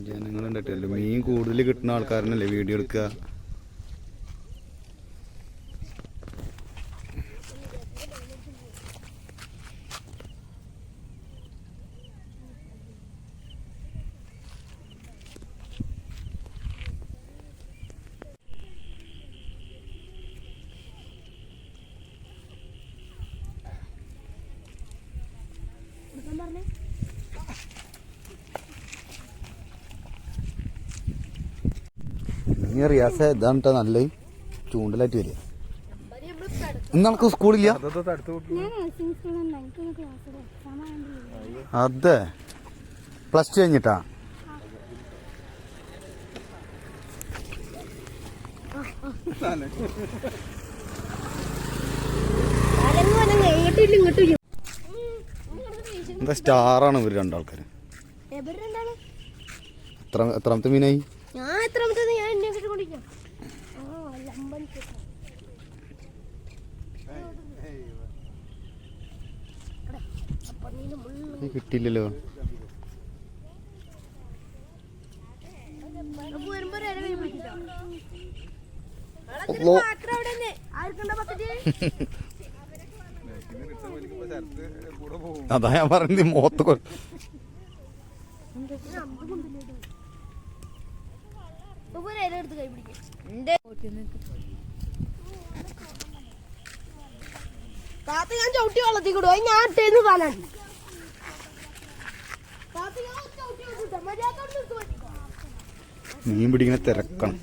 ജനങ്ങളുണ്ടല്ലോ മീൻ കൂടുതൽ കിട്ടുന്ന ആൾക്കാരനല്ലേ വീഡിയോ എടുക്കുക. റിയാസ ഇതാണ് നല്ല ചൂണ്ടലായിട്ട് വരിക. ഇന്ന് നമുക്ക് സ്കൂളില്ല. അതെ +2 കഴിഞ്ഞിട്ടാ. എന്താ സ്റ്റാറാണ് ഇവര് രണ്ടാൾക്കാര്. എത്രാമത്തെ മീനായി? കിട്ടിയില്ലല്ലോ. അതാ ഞാൻ പറഞ്ഞ മോത്ത് ഞാൻ ചവിട്ടി വെള്ളത്തിൽ കൂടെ ഞാൻ ഇട്ടേന്ന് പാലാണ്. മീൻ പിടിക്കുന്ന തിരക്കണം.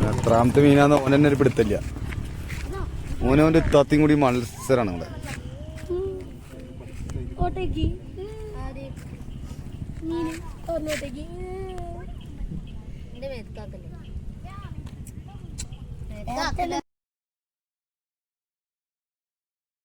എത്രാമത്തെ മീനാന്ന് ഓൻ തന്നെ ഒരു പിടുത്തില്ല. ഓനോന്റെ ഇത്താത്തിയും കൂടി മത്സരാണ് ഇവിടെ. എന്റെ